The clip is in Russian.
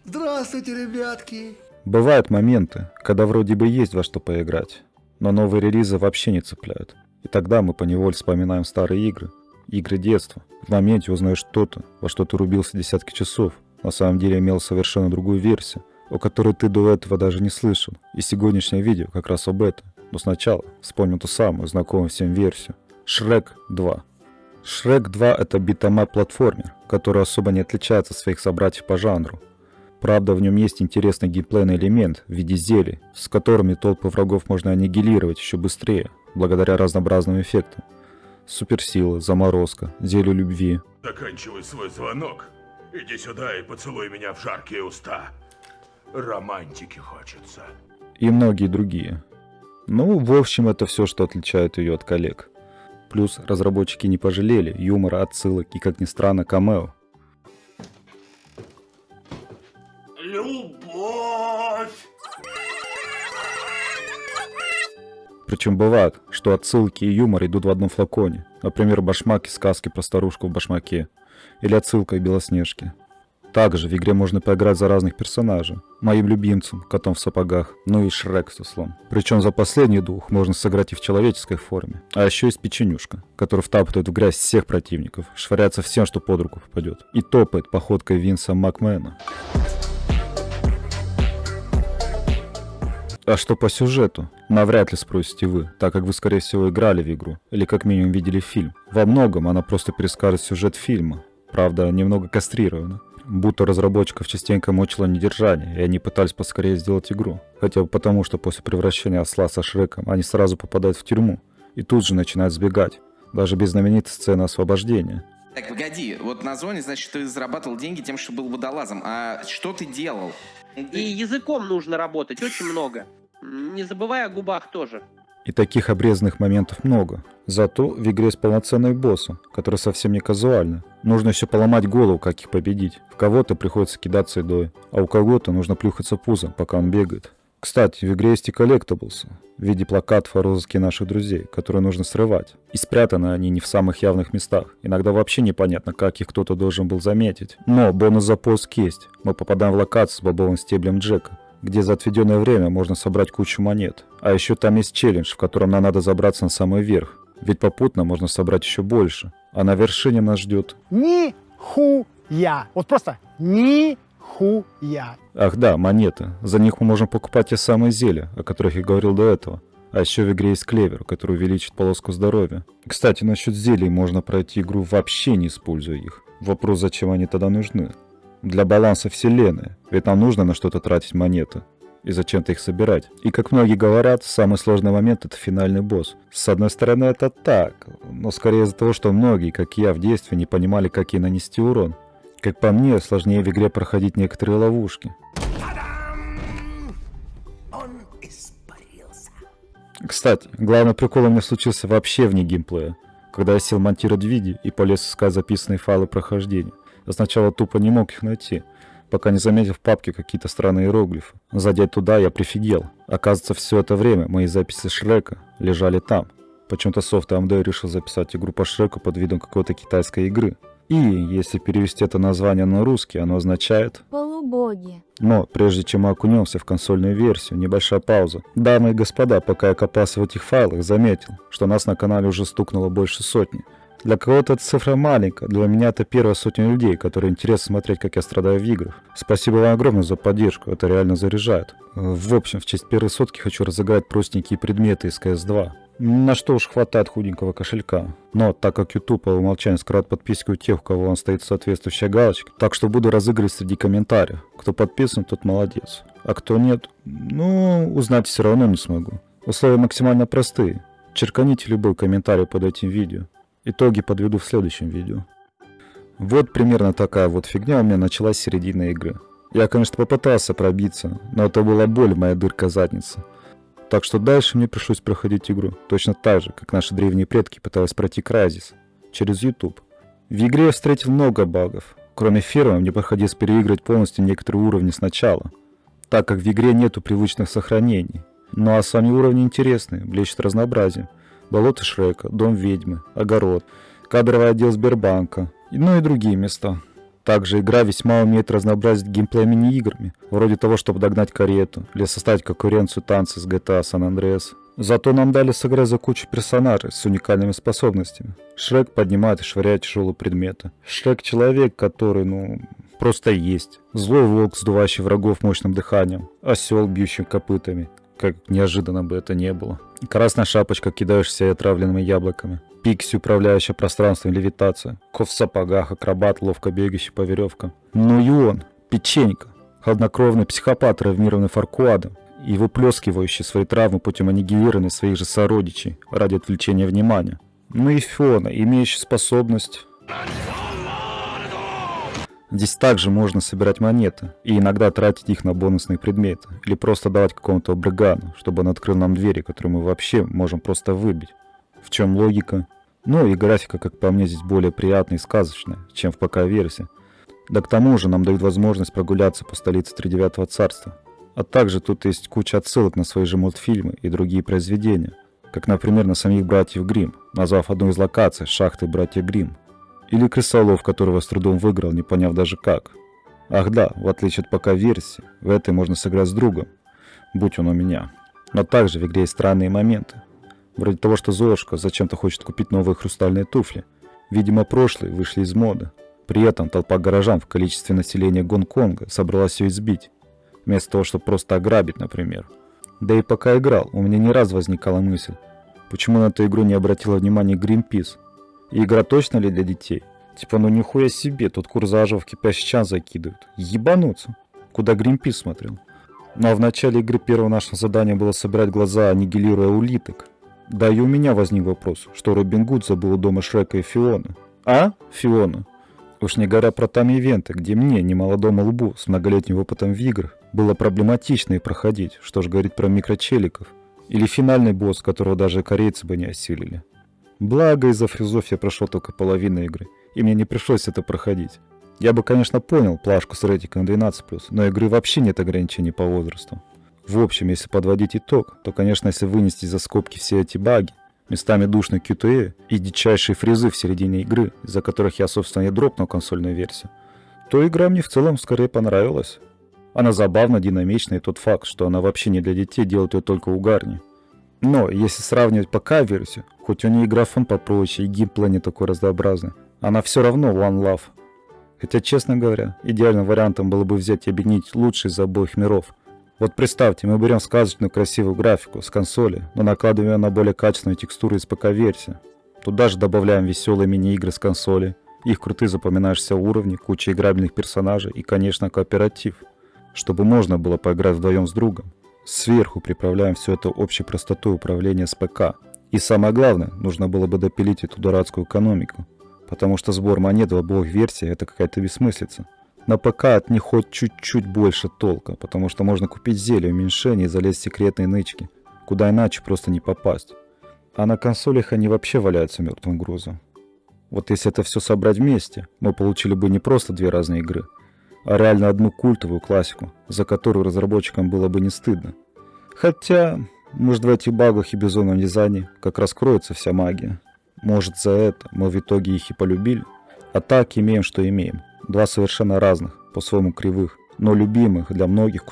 Здравствуйте, ребятки! Бывают моменты, когда вроде бы есть во что поиграть, но новые релизы вообще не цепляют. И тогда мы поневоле вспоминаем старые игры, игры детства. В моменте узнаешь что-то, во что ты рубился десятки часов, на самом деле имел совершенно другую версию, о которой ты до этого даже не слышал. И сегодняшнее видео как раз об этом. Но сначала вспомним ту самую знакомую всем версию. Шрек 2. Шрек 2 это битэмап-платформер, который особо не отличается от своих собратьев по жанру. Правда, в нем есть интересный геймплейный элемент в виде зелий, с которыми толпы врагов можно аннигилировать еще быстрее, благодаря разнообразным эффектам. Суперсила, заморозка, зелье любви. Заканчивай свой звонок. Иди сюда и поцелуй меня в жаркие уста. Романтики хочется. И многие другие. Ну, в общем, это все, что отличает ее от коллег. Плюс разработчики не пожалели юмора, отсылок и, как ни странно, камео. Любовь! Причем бывает, что отсылки и юмор идут в одном флаконе. Например, башмак из сказки про старушку в башмаке. Или отсылка к Белоснежке. Также в игре можно поиграть за разных персонажей. Моим любимцем, котом в сапогах, ну и Шрек с услом. Причем за последний двух можно сыграть и в человеческой форме. А еще есть печенюшка, который втаптывает в грязь всех противников, швыряется всем, что под руку попадет. И топает походкой Винса Макмена. А что по сюжету? Навряд ли спросите вы, так как вы, скорее всего, играли в игру, или как минимум видели фильм. Во многом она просто перескажет сюжет фильма, правда, немного кастрирована. Будто разработчиков частенько мучило недержание, и они пытались поскорее сделать игру. Хотя бы потому, что после превращения осла со Шреком они сразу попадают в тюрьму, и тут же начинают сбегать, даже без знаменитой сцены освобождения. Так, погоди, вот на зоне, значит, ты зарабатывал деньги тем, что был водолазом. А что ты делал? И языком нужно работать очень много. Не забывай о губах тоже. И таких обрезанных моментов много. Зато в игре есть полноценные боссы, которые совсем не казуальны. Нужно еще поломать голову, как их победить. В кого-то приходится кидаться едой, а у кого-то нужно плюхаться пузом, пока он бегает. Кстати, в игре есть и коллектаблсы в виде плакатов о розыске наших друзей, которые нужно срывать. И спрятаны они не в самых явных местах. Иногда вообще непонятно, как их кто-то должен был заметить. Но бонус за поиск есть. Мы попадаем в локацию с бобовым стеблем Джека, где за отведенное время можно собрать кучу монет. А еще там есть челлендж, в котором нам надо забраться на самый верх. Ведь попутно можно собрать еще больше. А на вершине нас ждет... Нихуя! Вот просто нихуя! Ах да, монеты. За них мы можем покупать те самые зелья, о которых я говорил до этого. А еще в игре есть клевер, который увеличит полоску здоровья. Кстати, насчет зелий можно пройти игру вообще не используя их. Вопрос, зачем они тогда нужны? Для баланса вселенной, ведь нам нужно на что-то тратить монеты. И зачем-то их собирать. И как многие говорят, самый сложный момент это финальный босс. С одной стороны это так, но скорее из-за того, что многие, как и я в детстве, не понимали, как ей нанести урон. Как по мне, сложнее в игре проходить некоторые ловушки. Он испарился. Кстати, главный прикол у меня случился вообще вне геймплея. Когда я сел монтировать видео и полез искать записанные файлы прохождения. Я сначала тупо не мог их найти, пока не заметил в папке какие-то странные иероглифы. Зайдя туда, я прифигел. Оказывается, все это время мои записи Шрека лежали там. Почему-то софт AMD решил записать игру по Шреку под видом какой-то китайской игры. И, если перевести это название на русский, оно означает... Полубоги. Но, прежде чем мы окунемся в консольную версию, небольшая пауза. Дамы и господа, пока я копался в этих файлах, заметил, что нас на канале уже стукнуло больше сотни. Для кого-то эта цифра маленькая, для меня это первая сотня людей, которые интересно смотреть, как я страдаю в играх. Спасибо вам огромное за поддержку, это реально заряжает. В общем, в честь первой сотки хочу разыграть простенькие предметы из CS2. На что уж хватает худенького кошелька. Но так как YouTube по умолчанию скрывает подписки у тех, у кого он стоит соответствующая галочка, так что буду разыгрывать среди комментариев. Кто подписан, тот молодец. А кто нет, ну, узнать все равно не смогу. Условия максимально простые. Черканите любой комментарий под этим видео. Итоги подведу в следующем видео. Вот примерно такая вот фигня у меня началась с середины игры. Я, конечно, попытался пробиться, но это была боль, моя дырка задницы. Так что дальше мне пришлось проходить игру, точно так же, как наши древние предки пытались пройти Crysis, через YouTube. В игре я встретил много багов. Кроме фермы, мне приходилось переигрывать полностью некоторые уровни сначала, так как в игре нету привычных сохранений. Ну а сами уровни интересные, блещут разнообразием. Болото Шрека, дом ведьмы, огород, кадровый отдел Сбербанка, ну и другие места. Также игра весьма умеет разнообразить геймплей мини-играми, вроде того, чтобы догнать карету, или составить конкуренцию танца с GTA San Andreas. Зато нам дали сыграть за кучу персонажей с уникальными способностями. Шрек поднимает и швыряет тяжелые предметы. Шрек человек, который, просто есть. Злой волк, сдувающий врагов мощным дыханием. Осел, бьющий копытами. Как неожиданно бы это не было. Красная шапочка, кидающаяся отравленными яблоками. Пикси, управляющая пространством, левитация. Ков в сапогах, акробат, ловко бегающий по веревкам. Ну и он, печенька. Хладнокровный психопат, травмированный Фаркуадом. И выплескивающий свои травмы путем аннигилирования своих же сородичей ради отвлечения внимания. Ну и Фиона, имеющая способность... Здесь также можно собирать монеты и иногда тратить их на бонусные предметы. Или просто давать какому-то абригану, чтобы он открыл нам двери, которые мы вообще можем просто выбить. В чем логика? Ну и графика, как по мне, здесь более приятная и сказочная, чем в ПК-версии. Да к тому же нам дают возможность прогуляться по столице Тридевятого царства. А также тут есть куча отсылок на свои же мультфильмы и другие произведения. Как, например, на самих братьев Гримм, назвав одну из локаций шахты братьев Гримм. Или крысолов, которого с трудом выиграл, не поняв даже как. Ах да, в отличие от ПК-версии, в этой можно сыграть с другом, будь он у меня. Но также в игре есть странные моменты. Вроде того, что Золушка зачем-то хочет купить новые хрустальные туфли. Видимо, прошлые вышли из моды. При этом толпа горожан в количестве населения Гонконга собралась ее избить. Вместо того, чтобы просто ограбить, например. Да и пока играл, у меня не раз возникала мысль, почему на эту игру не обратила внимания Greenpeace. И игра точно ли для детей? Типа, нихуя себе, тут курзажа в кипящий чан закидывают. Ебануться. Куда Greenpeace смотрел? Ну а в начале игры первое наше задание было собирать глаза, аннигилируя улиток. Да и у меня возник вопрос, что Робин Гуд забыл у дома Шрека и Фионы. А, Фиона? Уж не говоря про там ивенты, где мне, немолодому лбу, с многолетним опытом в играх, было проблематично и проходить, что ж говорить про микрочеликов. Или финальный босс, которого даже корейцы бы не осилили. Благо, из-за фризов я прошел только половину игры, и мне не пришлось это проходить. Я бы, конечно, понял плашку с рейтингом 12+, но игры вообще нет ограничений по возрасту. В общем, если подводить итог, то, конечно, если вынести за скобки все эти баги, местами душный QTE и дичайшие фризы в середине игры, из-за которых я, собственно, и дропнул консольную версию, то игра мне в целом скорее понравилась. Она забавно, динамична, и тот факт, что она вообще не для детей, делает ее только угарнее. Но, если сравнивать ПК-версию, хоть у нее и графон попроще, и геймплей не такой разнообразный, она все равно One Love. Хотя, честно говоря, идеальным вариантом было бы взять и объединить лучшие из обоих миров. Вот представьте, мы берем сказочную красивую графику с консоли, но накладываем ее на более качественную текстуру из ПК-версии. Туда же добавляем веселые мини-игры с консоли, их крутые запоминающиеся уровни, куча играбельных персонажей и, конечно, кооператив, чтобы можно было поиграть вдвоем с другом. Сверху приправляем все это общей простотой управления с ПК. И самое главное, нужно было бы допилить эту дурацкую экономику, потому что сбор монет в обоих версиях это какая-то бессмыслица. На ПК от них хоть чуть-чуть больше толка, потому что можно купить зелье уменьшения и залезть в секретные нычки, куда иначе просто не попасть. А на консолях они вообще валяются мертвым грузом. Вот если это все собрать вместе, мы получили бы не просто две разные игры, а реально одну культовую классику, за которую разработчикам было бы не стыдно. Хотя, может, в этих багах и безумном дизайне как раз кроется вся магия. Может, за это мы в итоге их и полюбили. А так имеем, что имеем. Два совершенно разных, по-своему кривых, но любимых для многих